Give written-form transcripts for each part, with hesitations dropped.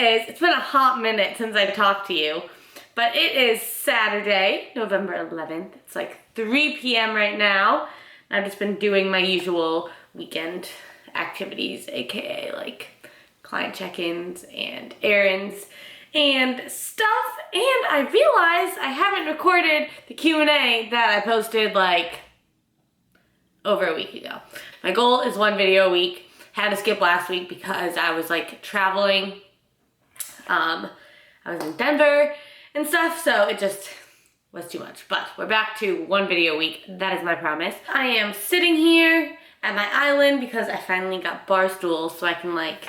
it's been a hot minute since I talked to you, but it is Saturday, November 11th. It's like 3 p.m. right now. I've just been doing my usual weekend activities, aka like client check-ins and errands and stuff, and I realized I haven't recorded the Q&A that I posted like over a week ago. My goal is 1 video a week. Had to skip last week because I was like traveling. I was in Denver and stuff, so it just was too much. But we're back to 1 video a week. That is my promise. I am sitting here at my island because I finally got bar stools so I can like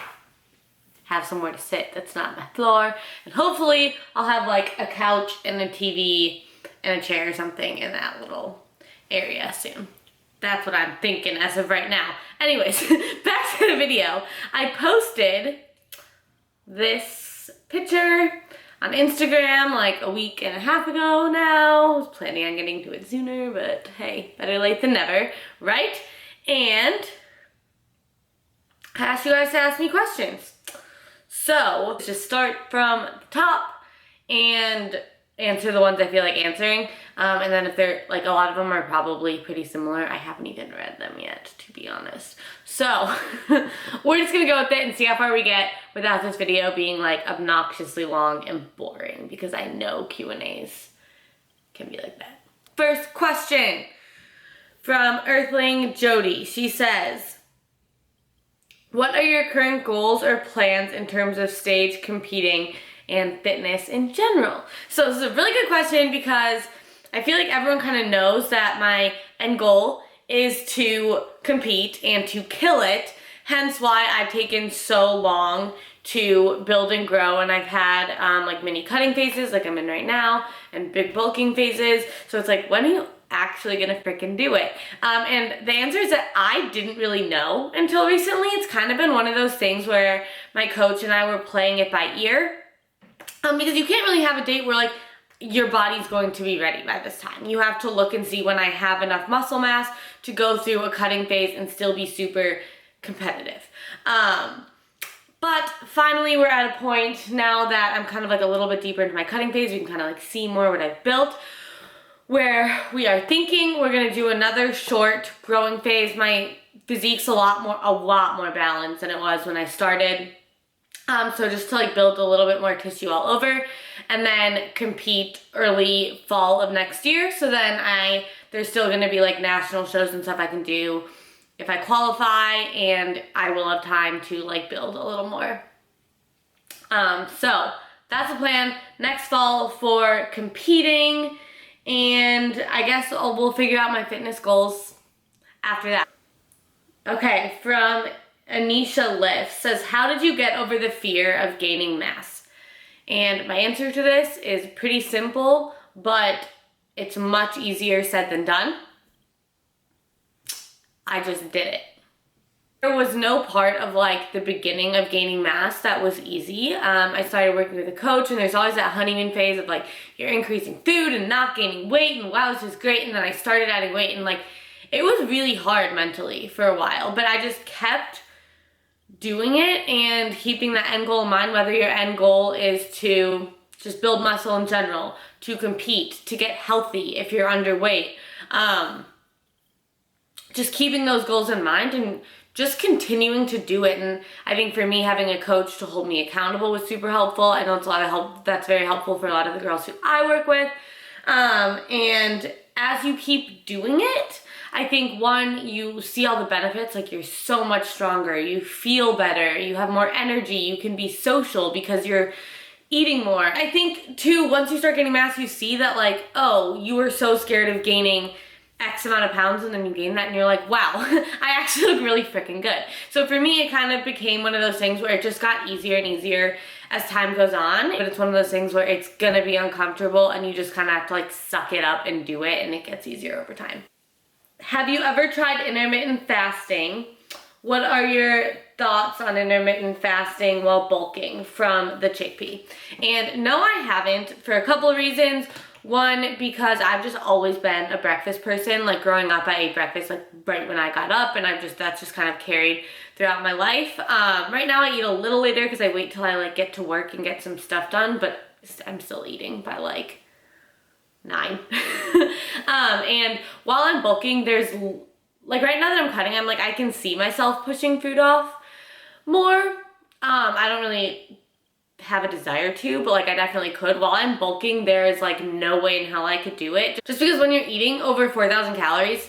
have somewhere to sit that's not my floor. And hopefully I'll have like a couch and a TV and a chair or something in that little area soon. That's what I'm thinking as of right now. Anyways, back to the video. I posted this picture on Instagram like a week and a half ago now. I was planning on getting to it sooner, but hey, better late than never, right? And I asked you guys to ask me questions. So let's just start from the top and answer the ones I feel like answering. And then if they're, like a lot of them are probably pretty similar. I haven't even read them yet, to be honest. So we're just gonna go with it and see how far we get without this video being like obnoxiously long and boring, because I know Q&As can be like that. First question from Earthling Jody. She says, what are your current goals or plans in terms of stage competing and fitness in general? So this is a really good question because I feel like everyone kind of knows that my end goal is to compete and to kill it, hence why I've taken so long to build and grow, and I've had like mini cutting phases like I'm in right now and big bulking phases. So it's like, when are you actually gonna freaking do it? And the answer is that I didn't really know until recently. It's kind of been one of those things where my coach and I were playing it by ear. Because you can't really have a date where like your body's going to be ready by this time. You have to look and see when I have enough muscle mass to go through a cutting phase and still be super competitive. But finally we're at a point now that I'm kind of like a little bit deeper into my cutting phase. You can kind of like see more what I've built, where we are thinking we're gonna do another short growing phase. My physique's a lot more balanced than it was when I started. So just to like build a little bit more tissue all over, and then compete early fall of next year. So then there's still gonna be like national shows and stuff I can do if I qualify, and I will have time to like build a little more. So that's the plan next fall for competing, and I guess we'll figure out my fitness goals after that. Okay, from Anisha Lift says, how did you get over the fear of gaining mass? And my answer to this is pretty simple, but it's much easier said than done. I just did it. There was no part of like the beginning of gaining mass that was easy. I started working with a coach, and there's always that honeymoon phase of like you're increasing food and not gaining weight, and wow, this is great. And then I started adding weight, and like it was really hard mentally for a while, but I just kept doing it and keeping that end goal in mind, whether your end goal is to just build muscle in general, to compete, to get healthy if you're underweight. Just keeping those goals in mind and just continuing to do it. And I think for me, having a coach to hold me accountable was super helpful. I know it's a lot of help. That's very helpful for a lot of the girls who I work with. And as you keep doing it, I think one, you see all the benefits, like you're so much stronger, you feel better, you have more energy, you can be social because you're eating more. I think too, once you start getting mass, you see that like, oh, you were so scared of gaining X amount of pounds, and then you gain that and you're like, wow, I actually look really freaking good. So for me, it kind of became one of those things where it just got easier and easier as time goes on. But it's one of those things where it's gonna be uncomfortable and you just kind of have to like suck it up and do it, and it gets easier over time. Have you ever tried intermittent fasting? What are your thoughts on intermittent fasting while bulking? From the chickpea. And no, I haven't, for a couple of reasons. One, because I've just always been a breakfast person. Like growing up, I ate breakfast like right when I got up, and that's just kind of carried throughout my life. Right now I eat a little later because I wait till I like get to work and get some stuff done, but I'm still eating by like 9. And while I'm bulking, there's like right now that I'm cutting, I'm like, I can see myself pushing food off more. I don't really have a desire to, but like I definitely could. While I'm bulking, there is like no way in hell I could do it. Just because when you're eating over 4,000 calories,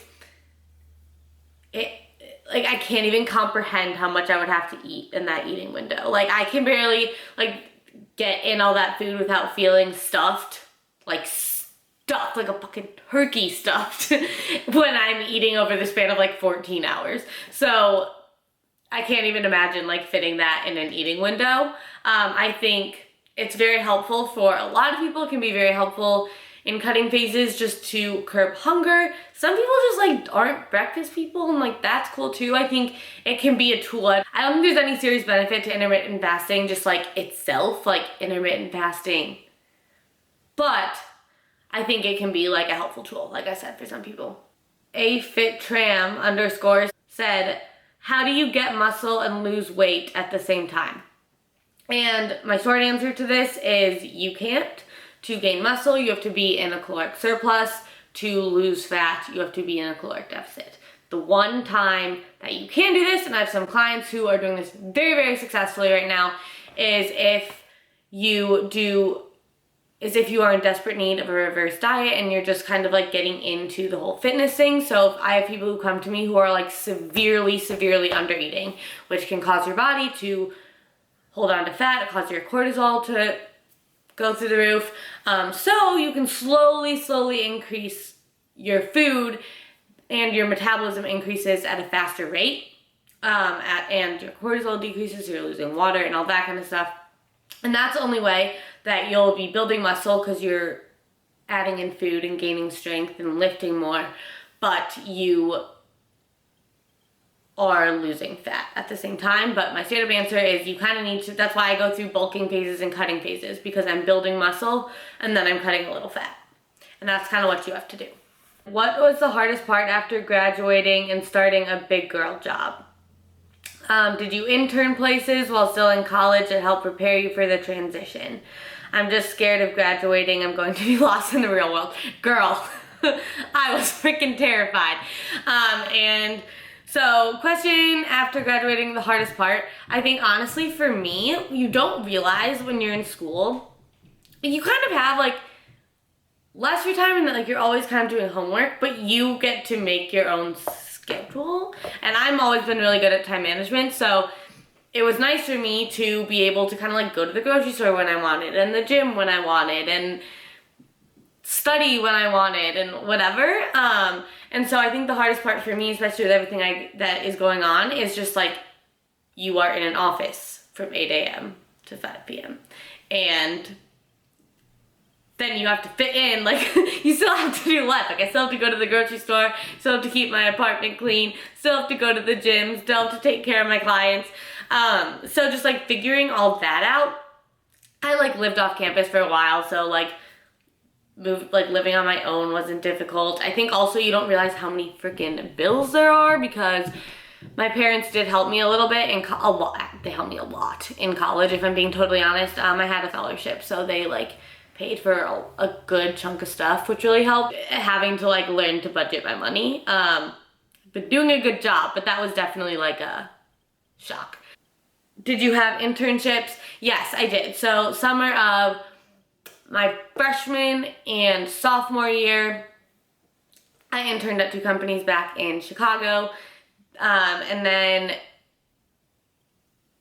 like I can't even comprehend how much I would have to eat in that eating window. Like I can barely like get in all that food without feeling stuffed, like a fucking turkey stuffed when I'm eating over the span of like 14 hours. So I can't even imagine like fitting that in an eating window. I think it's very helpful for a lot of people. It can be very helpful in cutting phases just to curb hunger. Some people just like aren't breakfast people, and like that's cool too. I think it can be a tool. I don't think there's any serious benefit to intermittent fasting just like itself, like intermittent fasting. But I think it can be like a helpful tool, like I said, for some people. AFitTram_ said, how do you get muscle and lose weight at the same time? And my short answer to this is you can't. To gain muscle, you have to be in a caloric surplus. To lose fat, you have to be in a caloric deficit. The one time that you can do this, and I have some clients who are doing this very, very successfully right now, is if you are in desperate need of a reverse diet and you're just kind of like getting into the whole fitness thing. So if I have people who come to me who are like severely, severely under eating, which can cause your body to hold on to fat, it causes your cortisol to go through the roof. So you can slowly increase your food and your metabolism increases at a faster rate. And your cortisol decreases, so you're losing water and all that kind of stuff. And that's the only way that you'll be building muscle, because you're adding in food and gaining strength and lifting more, but you are losing fat at the same time. But my straight up answer is you kind of need to, that's why I go through bulking phases and cutting phases, because I'm building muscle and then I'm cutting a little fat. And that's kind of what you have to do. What was the hardest part after graduating and starting a big girl job? Did you intern places while still in college that helped prepare you for the transition? I'm just scared of graduating. I'm going to be lost in the real world. Girl, I was freaking terrified. And so question after graduating, the hardest part. I think honestly for me, you don't realize when you're in school, you kind of have like less free time and like you're always kind of doing homework, but you get to make your own schedule. And I've always been really good at time management, so it was nice for me to be able to kind of like go to the grocery store when I wanted, and the gym when I wanted, and study when I wanted, and whatever. And so I think the hardest part for me, especially with everything that is going on, is just like you are in an office from 8 a.m. to 5 p.m. and then you have to fit in, like, you still have to do life. Like, I still have to go to the grocery store, still have to keep my apartment clean, still have to go to the gym, still have to take care of my clients. So just, like, figuring all that out. I, like, lived off campus for a while, so, like, living on my own wasn't difficult. I think also you don't realize how many freaking bills there are, because my parents did help me a little bit, they helped me a lot in college, if I'm being totally honest. I had a scholarship, so they, like, paid for a good chunk of stuff, which really helped. Having to like learn to budget my money. But doing a good job, but that was definitely like a shock. Did you have internships? Yes, I did. So summer of my freshman and sophomore year, I interned at 2 companies back in Chicago. And then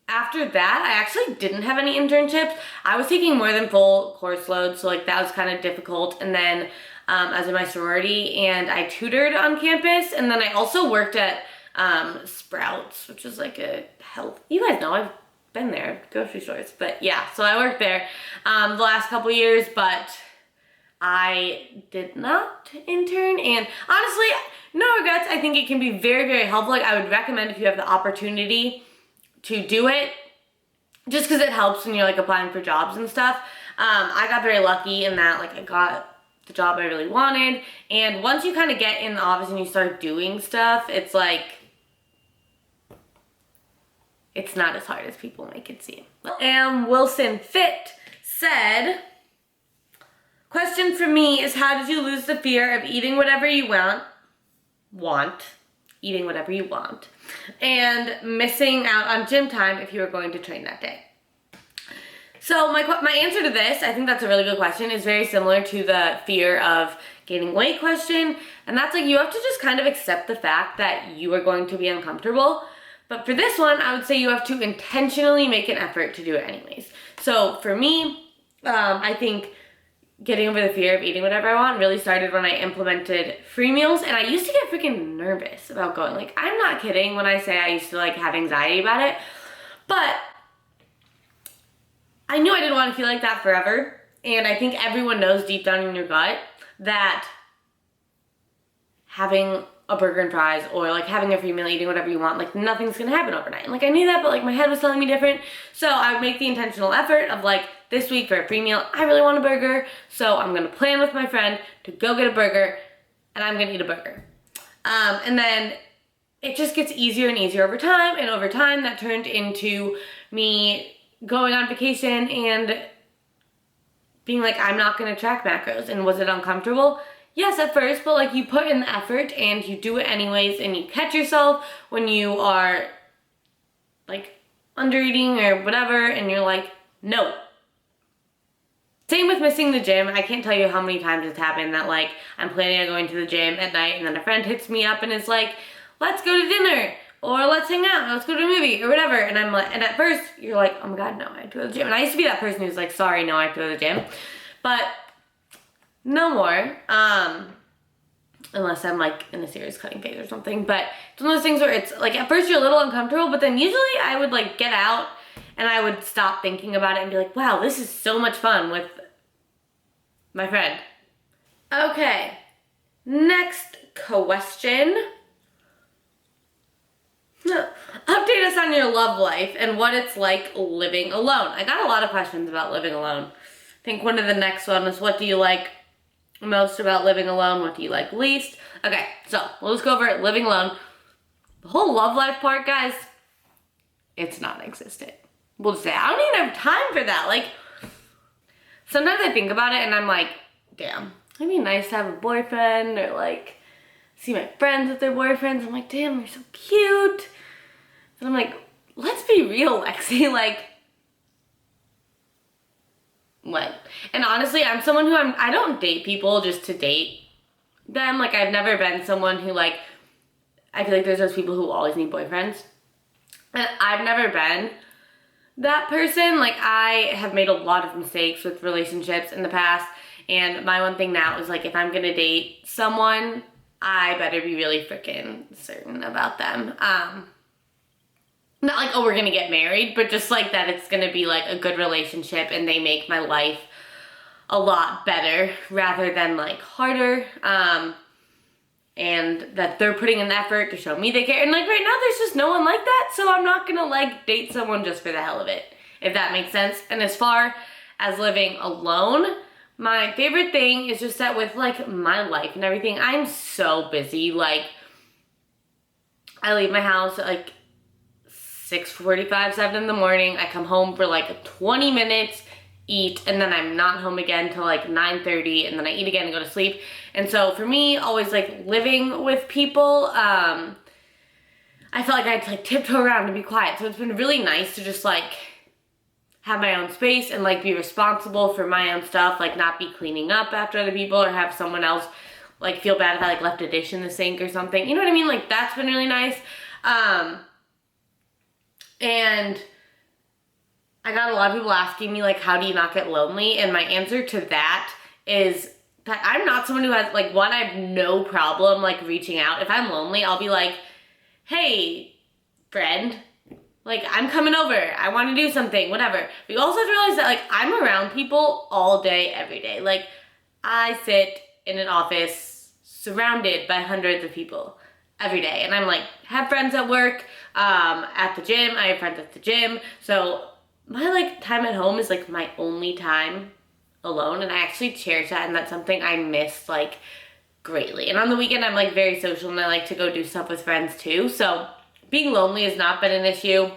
after that, I actually didn't have any internships. I was taking more than full course load, so like that was kind of difficult. And then I was in my sorority and I tutored on campus, and then I also worked at Sprouts, which is like a health, you guys know I've been there, grocery stores, but yeah, so I worked there the last couple years, but I did not intern, and honestly, no regrets. I think it can be very, very helpful. Like I would recommend if you have the opportunity to do it, just because it helps when you're like applying for jobs and stuff. I got very lucky in that like I got the job I really wanted. And once you kind of get in the office and you start doing stuff, it's like, it's not as hard as people make it seem. And Wilson Fit said, question for me is, how did you lose the fear of eating whatever you eating whatever you want, and missing out on gym time if you were going to train that day? So my answer to this, I think that's a really good question, is very similar to the fear of gaining weight question. And that's like, you have to just kind of accept the fact that you are going to be uncomfortable. But for this one, I would say you have to intentionally make an effort to do it anyways. So for me, I think getting over the fear of eating whatever I want really started when I implemented free meals. And I used to get freaking nervous about going. Like, I'm not kidding when I say I used to like have anxiety about it. But I knew I didn't want to feel like that forever. And I think everyone knows deep down in your gut that having a burger and fries, or like having a free meal, eating whatever you want, like nothing's gonna happen overnight. And like I knew that, but like my head was telling me different. So I would make the intentional effort of like, this week for a free meal, I really want a burger. So I'm gonna plan with my friend to go get a burger, and I'm gonna eat a burger. And then it just gets easier and easier over time. And over time that turned into me going on vacation and being like, I'm not gonna track macros. And was it uncomfortable? Yes, at first, but like you put in the effort and you do it anyways, and you catch yourself when you are like under eating or whatever, and you're like, no. Same with missing the gym. I can't tell you how many times it's happened that like I'm planning on going to the gym at night, and then a friend hits me up and is like, let's go to dinner, or let's hang out, let's go to a movie, or whatever. And I'm like, and at first you're like, oh my god, no, I have to go to the gym. And I used to be that person who's like, sorry, no, I have to go to the gym. But no more, unless I'm like in a serious cutting phase or something. But it's one of those things where it's like, at first you're a little uncomfortable, but then usually I would like get out and I would stop thinking about it and be like, wow, this is so much fun with my friend. Okay, next question. Update us on your love life and what it's like living alone. I got a lot of questions about living alone. I think one of the next one is, what do you like most about living alone? What do you like least? Okay, so we'll just go over it. Living alone. The whole love life part, guys, it's non-existent. We'll just say, I don't even have time for that. Like, sometimes I think about it and I'm like, damn, it'd be nice to have a boyfriend, or like see my friends with their boyfriends. I'm like, damn, they're so cute. And I'm like, let's be real, Lexi, like, what? And honestly, I'm someone who I don't date people just to date them. Like, I've never been someone who like, I feel like there's those people who always need boyfriends. And I've never been that person. Like, I have made a lot of mistakes with relationships in the past. And my one thing now is like, if I'm gonna date someone, I better be really freaking certain about them. Not like, oh, we're gonna get married, but just like that it's gonna be like a good relationship and they make my life a lot better rather than like harder. And that they're putting in effort to show me they care. And like right now there's just no one like that, so I'm not gonna like date someone just for the hell of it, if that makes sense. And as far as living alone, my favorite thing is just that with like my life and everything, I'm so busy. Like, I leave my house at like 6:45, 7 in the morning. I come home for like 20 minutes, eat, and then I'm not home again till like 9:30, and then I eat again and go to sleep. And so for me, always like living with people, I felt like I had to like tiptoe around and be quiet. So it's been really nice to just like have my own space and like be responsible for my own stuff, like not be cleaning up after other people, or have someone else like feel bad if I like left a dish in the sink or something. You know what I mean? Like, that's been really nice. And I got a lot of people asking me like, how do you not get lonely? And my answer to that is that I'm not someone who has like, one, I have no problem like reaching out. If I'm lonely, I'll be like, hey, friend, like, I'm coming over, I want to do something, whatever. But you also have to realize that like, I'm around people all day, every day. Like, I sit in an office surrounded by hundreds of people every day. And I'm like, have friends at work, at the gym, I have friends at the gym. So my like time at home is like my only time alone, and I actually cherish that, and that's something I miss like greatly. And on the weekend, I'm like very social, and I like to go do stuff with friends too, so being lonely has not been an issue.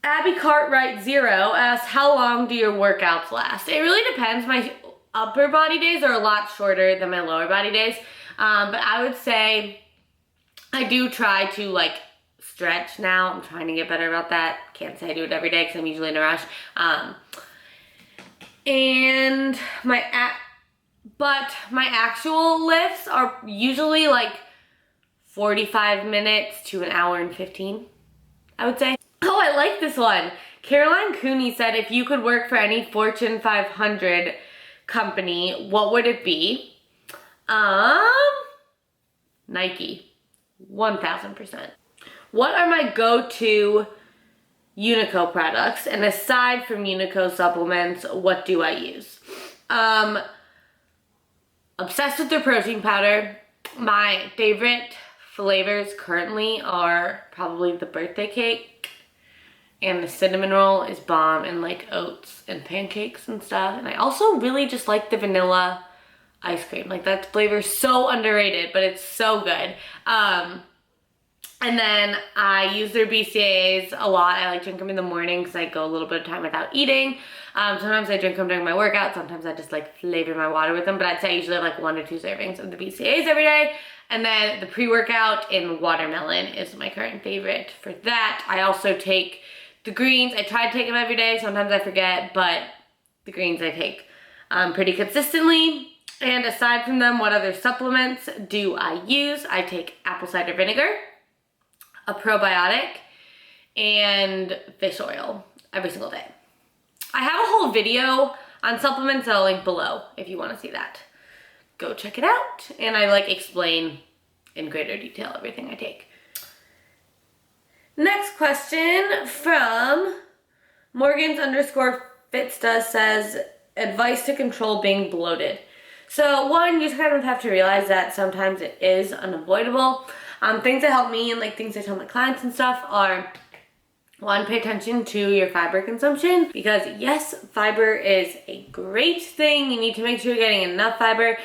Abby Cartwright 0 asks, how long do your workouts last? It really depends. My upper body days are a lot shorter than my lower body days, but I would say I do try to like stretch now. I'm trying to get better about that. Can't say I do it every day because I'm usually in a rush. And but my actual lifts are usually like 45 minutes to an hour and 15, I would say. Oh, I like this one. Caroline Cooney said, if you could work for any Fortune 500 company, what would it be? Nike, 1000%. What are my go-to Unico products? And aside from Unico supplements, what do I use? Obsessed with their protein powder. My favorite flavors currently are probably the birthday cake, and the cinnamon roll is bomb, and like oats and pancakes and stuff. And I also really just like the vanilla ice cream. Like that flavor is so underrated, but it's so good. And then I use their BCAAs a lot. I like drink them in the morning because I go a little bit of time without eating. Sometimes I drink them during my workout. Sometimes I just like flavor my water with them. But I'd say I usually have like 1 or 2 servings of the BCAAs every day. And then the pre-workout in watermelon is my current favorite for that. I also take the greens. I try to take them every day. Sometimes I forget, but the greens I take pretty consistently. And aside from them, what other supplements do I use? I take apple cider vinegar, a probiotic, and fish oil every single day. I have a whole video on supplements that I'll link below if you want to see that. Go check it out, and I like explain in greater detail everything I take. Next question from Morgans_Fitsta says, advice to control being bloated. So one, you just kind of have to realize that sometimes it is unavoidable. Things that help me and like things I tell my clients and stuff are, one, pay attention to your fiber consumption, because yes, fiber is a great thing. You need to make sure you're getting enough fiber,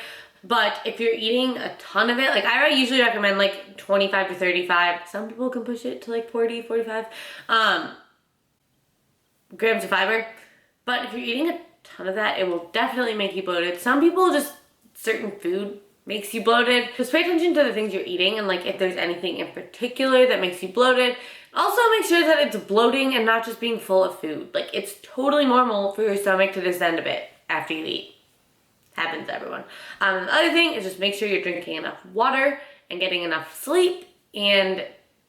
but if you're eating a ton of it, like I usually recommend like 25 to 35. Some people can push it to like 40, 45 grams of fiber, but if you're eating a ton of that, it will definitely make you bloated. Some people just, certain food makes you bloated. Just pay attention to the things you're eating and like if there's anything in particular that makes you bloated. Also make sure that it's bloating and not just being full of food. Like it's totally normal for your stomach to descend a bit after you eat. Happens to everyone. The other thing is just make sure you're drinking enough water and getting enough sleep, and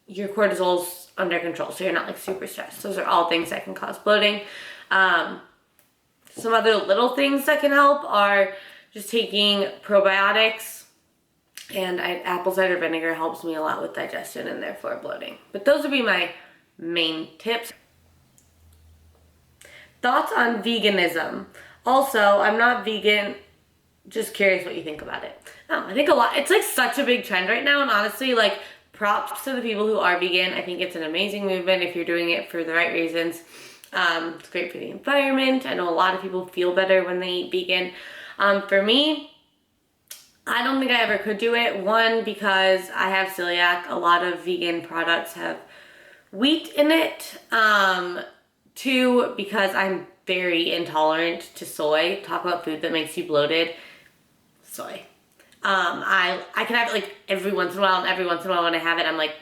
your cortisol's under control so you're not like super stressed. Those are all things that can cause bloating. Some other little things that can help are just taking probiotics, and apple cider vinegar helps me a lot with digestion and therefore bloating. But those would be my main tips. Thoughts on veganism. Also, I'm not vegan, just curious what you think about it. I think a lot, it's like such a big trend right now, and honestly, like props to the people who are vegan. I think it's an amazing movement if you're doing it for the right reasons. It's great for the environment. I know a lot of people feel better when they eat vegan. For me, I don't think I ever could do it. One, because I have celiac. A lot of vegan products have wheat in it. 2, because I'm very intolerant to soy. Talk about food that makes you bloated. Soy. I can have it like every once in a while, and every once in a while when I have it, I'm like,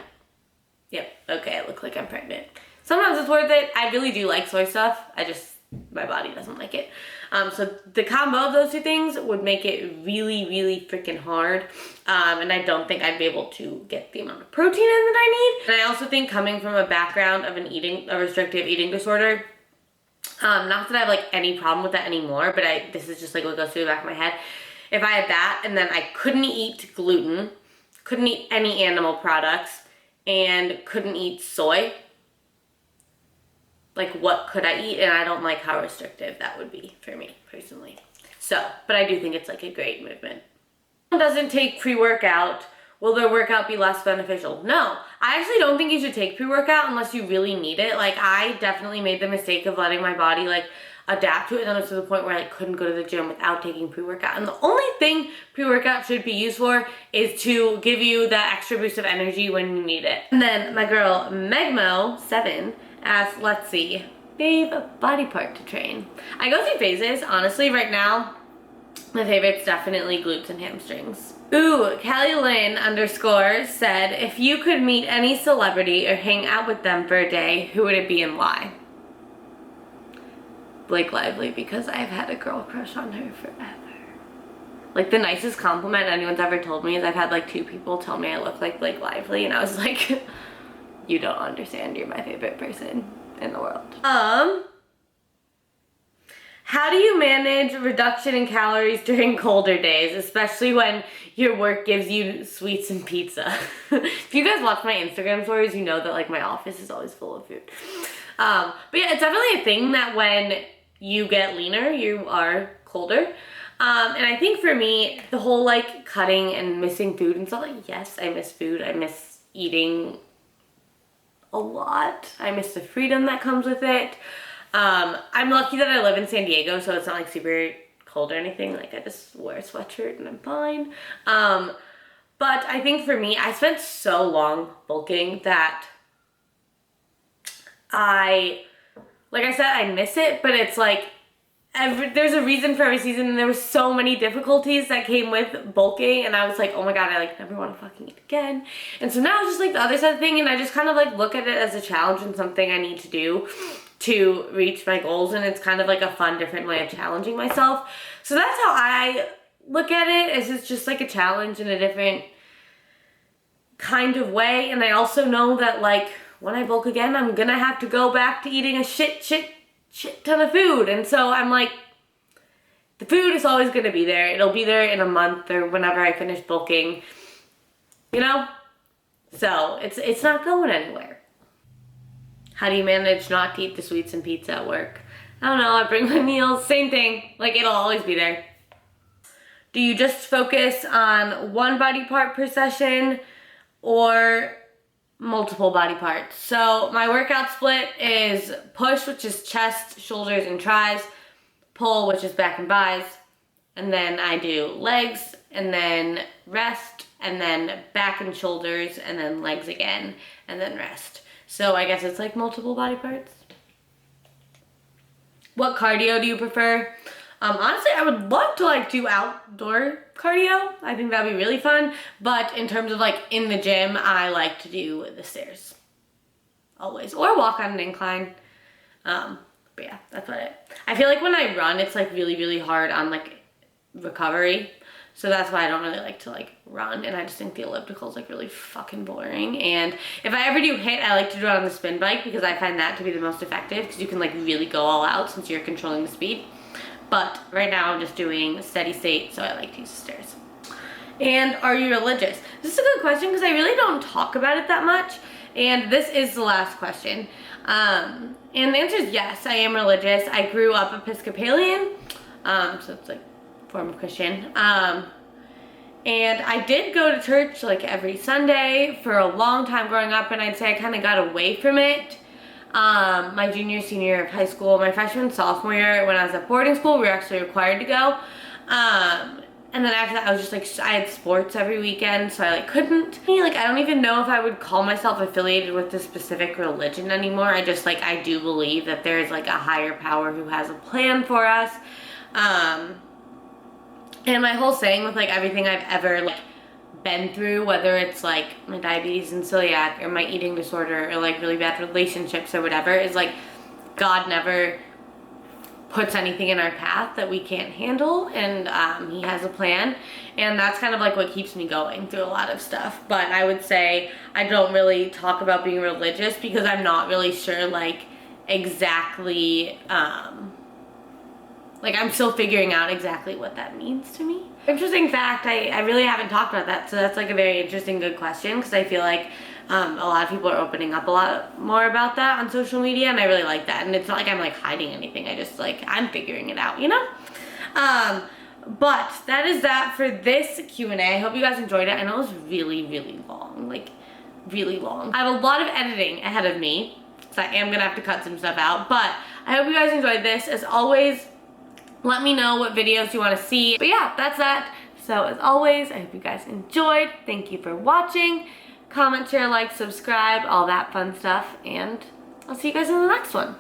yep, okay, I look like I'm pregnant. Sometimes it's worth it. I really do like soy stuff. My body doesn't like it. So the combo of those 2 things would make it really, really freaking hard. And I don't think I'd be able to get the amount of protein in that I need. And I also think, coming from a background of a restrictive eating disorder, not that I have like any problem with that anymore, but this is just like what goes through the back of my head. If I had that and then I couldn't eat gluten, couldn't eat any animal products, and couldn't eat soy, like what could I eat? And I don't like how restrictive that would be for me personally. So, but I do think it's like a great movement. Doesn't take pre-workout, will their workout be less beneficial? No, I actually don't think you should take pre-workout unless you really need it. Like I definitely made the mistake of letting my body like adapt to it. And then it was to the point where I couldn't go to the gym without taking pre-workout. And the only thing pre-workout should be used for is to give you that extra boost of energy when you need it. And then my girl Megmo7 asked, let's see, fave body part to train. I go through phases, honestly. Right now, my favorite's definitely glutes and hamstrings. Ooh, Callie Lynn _ said, if you could meet any celebrity or hang out with them for a day, who would it be and why? Blake Lively, because I've had a girl crush on her forever. Like, the nicest compliment anyone's ever told me is I've had like 2 people tell me I look like Blake Lively, and I was like, you don't understand, you're my favorite person in the world. How do you manage reduction in calories during colder days, especially when your work gives you sweets and pizza? If you guys watch my Instagram stories, you know that like my office is always full of food. But yeah, it's definitely a thing that when you get leaner, you are colder. And I think for me, the whole like cutting and missing food and stuff, like, yes, I miss food. I miss eating a lot. I miss the freedom that comes with it. I'm lucky that I live in San Diego, so it's not like super cold or anything. Like, I just wear a sweatshirt and I'm fine. But I think for me, I spent so long bulking that like I said, I miss it, but it's like there's a reason for every season, and there were so many difficulties that came with bulking, and I was like, oh my god, I like never want to fucking eat again. And so now it's just like the other side of the thing, and I just kind of like look at it as a challenge and something I need to do to reach my goals, and it's kind of like a fun, different way of challenging myself. So that's how I look at it, is it's just like a challenge in a different kind of way. And I also know that like when I bulk again, I'm gonna have to go back to eating a shit ton of food. And so I'm like, the food is always gonna be there. It'll be there in a month or whenever I finish bulking, you know? So it's not going anywhere. How do you manage not to eat the sweets and pizza at work? I don't know, I bring my meals, same thing. Like, it'll always be there. Do you just focus on one body part per session or multiple body parts? So my workout split is push, which is chest, shoulders, and tris, pull, which is back and bis, and then I do legs, and then rest, and then back and shoulders, and then legs again, and then rest. So I guess it's like multiple body parts. What cardio do you prefer? Honestly, I would love to like do outdoor cardio. I think that'd be really fun. But in terms of like in the gym, I like to do the stairs. Always. Or walk on an incline. But yeah, that's about it. I feel like when I run, it's like really, really hard on like recovery. So that's why I don't really like to like run, and I just think the elliptical is like really fucking boring. And if I ever do HIIT, I like to do it on the spin bike because I find that to be the most effective because you can like really go all out since you're controlling the speed. But right now I'm just doing steady state, so I like to use the stairs. And are you religious? This is a good question because I really don't talk about it that much. And this is the last question. And the answer is yes, I am religious. I grew up Episcopalian, so it's like form of Christian. And I did go to church like every Sunday for a long time growing up, and I'd say I kind of got away from it my junior, senior year of high school. My freshman, sophomore year when I was at boarding school, we were actually required to go. And then after that, I was just like, I had sports every weekend, so I like couldn't. Like, I don't even know if I would call myself affiliated with a specific religion anymore. I just like, I do believe that there is like a higher power who has a plan for us. And my whole saying with like everything I've ever like been through, whether it's like my diabetes and celiac or my eating disorder or like really bad relationships or whatever, is like God never puts anything in our path that we can't handle, and he has a plan, and that's kind of like what keeps me going through a lot of stuff. But I would say I don't really talk about being religious because I'm not really sure like exactly like I'm still figuring out exactly what that means to me. Interesting fact, I really haven't talked about that, so that's like a very interesting, good question, because I feel like a lot of people are opening up a lot more about that on social media, and I really like that. And it's not like I'm like hiding anything, I just like, I'm figuring it out, you know? But that is that for this Q&A. I hope you guys enjoyed it. I know it was really, really long, like really long. I have a lot of editing ahead of me, so I am gonna have to cut some stuff out, but I hope you guys enjoyed this. As always, let me know what videos you want to see. But yeah, that's that. So as always, I hope you guys enjoyed. Thank you for watching. Comment, share, like, subscribe, all that fun stuff. And I'll see you guys in the next one.